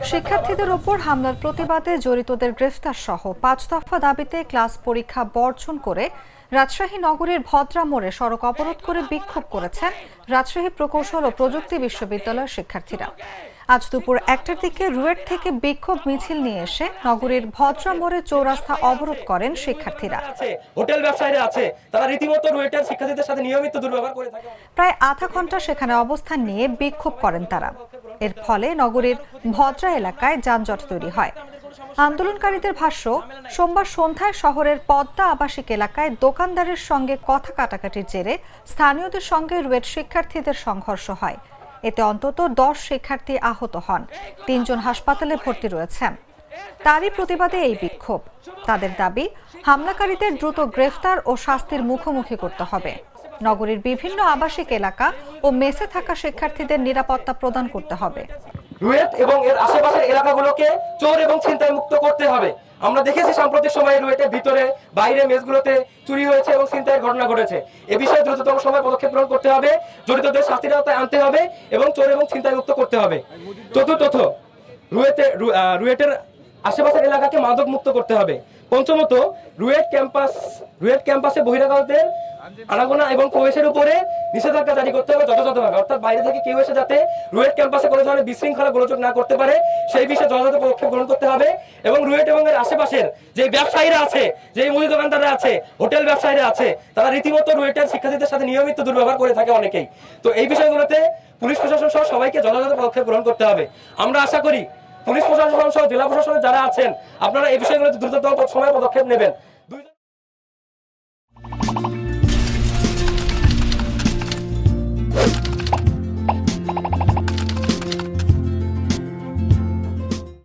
শিক্ষার্থীদের ওপর হামলার প্রতিবাদে জড়িতদের গ্রেফতার সহ ৫ দফা দাবিতে ক্লাস পরীক্ষা বর্জন করে রাজশাহী নগরীর ভদ্রা মোড়ে সড়ক অবরোধ করে বিক্ষোভ করেছেন রাজশাহী প্রকৌশল ও প্রযুক্তি বিশ্ববিদ্যালয়ের শিক্ষার্থীরা। আজ দুপুর ১টার দিকে রুয়েট থেকে বিক্ষোভ মিছিল নিয়ে এসে নগরীর ভদ্রা মোড়ে চৌরাস্তা অবরোধ করেন শিক্ষার্থীরা। হোটেল ব্যবসায়ীরা আছে, তারা রীতিমতো রুয়েটের শিক্ষার্থীদের সাথে নিয়মিত দুর্ব্যবহার করে থাকে। প্রায় আধা ঘন্টা সেখানে অবস্থান নিয়ে বিক্ষোভ করেন তারা। এর ফলে নগরীর ভদ্রা এলাকায় যানজট তৈরি হয়। আন্দোলনকারীদের ভাষ্য, সোমবার সন্ধ্যায় শহরের পদ্মা আবাসিক এলাকায় দোকানদারের সঙ্গে কথা কাটাকাটির জেরে স্থানীয়দের সঙ্গে রুয়েট শিক্ষার্থীদের সংঘর্ষ হয়। এতে অন্তত ১০ শিক্ষার্থী আহত হন, ৩ জন হাসপাতালে ভর্তি রয়েছেন। তারই প্রতিবাদে এই বিক্ষোভ। তাদের দাবি, হামলাকারীদের দ্রুত গ্রেফতার ও শাস্তির মুখোমুখি করতে হবে। নগরীর বিভিন্ন আবাসিক এলাকা ও মেসে থাকা শিক্ষার্থীদের নিরাপত্তা প্রদান করতে হবে। রুয়েট এবং এর আশেপাশের এলাকাগুলোকে চোর এবং ছিনতাই মুক্ত করতে হবে। আমরা দেখেছি সাম্প্রতিক সময়ে রুয়েটের ভিতরে বাইরে মেসগুলোতে চুরি হয়েছে এবং ছিনতাইয়ের ঘটনা ঘটেছে। এ বিষয়ে দ্রুততম সময় পদক্ষেপ গ্রহণ করতে হবে, জড়িতদের শাস্তির আওতায় আনতে হবে এবং চোর এবং ছিনতাই মুক্ত করতে হবে। চতুর্থত, রুয়েটের আশেপাশের এলাকাকে মাদক মুক্ত করতে হবে। পঞ্চমত, রুয়েট ক্যাম্পাসে বহিরাগতদের আনাগোনা এবং প্রবেশের উপরে নিষেধাজ্ঞা জারি করতে হবে যথাযথভাবে। অর্থাৎ বাইরে থেকে কেউ এসে যাতে রুয়েট ক্যাম্পাসে কোনো ধরনের বিশৃঙ্খলা গোলযোগ না করতে পারে, সেই বিষয়ে যথাযথ পদক্ষেপ গ্রহণ করতে হবে। এবং রুয়েট এবং এর আশেপাশের যে ব্যবসায়ীরা আছে, যে মুদি দোকানদাররা আছে, হোটেল ব্যবসায়ীরা আছে, তারা রীতিমতো রুয়েটের শিক্ষার্থীদের সাথে নিয়মিত দুর্ব্যবহার করে থাকে অনেকেই। তো এই বিষয়গুলোতে পুলিশ প্রশাসন সহ সবাইকে যথাযথ পদক্ষেপ গ্রহণ করতে হবে। আমরা আশা করি পুলিশ প্রশাসন সহ জেলা প্রশাসনের যারা আছেন, আপনারা এই বিষয়গুলোতে দ্রুততম সময়ে পদক্ষেপ নেবেন।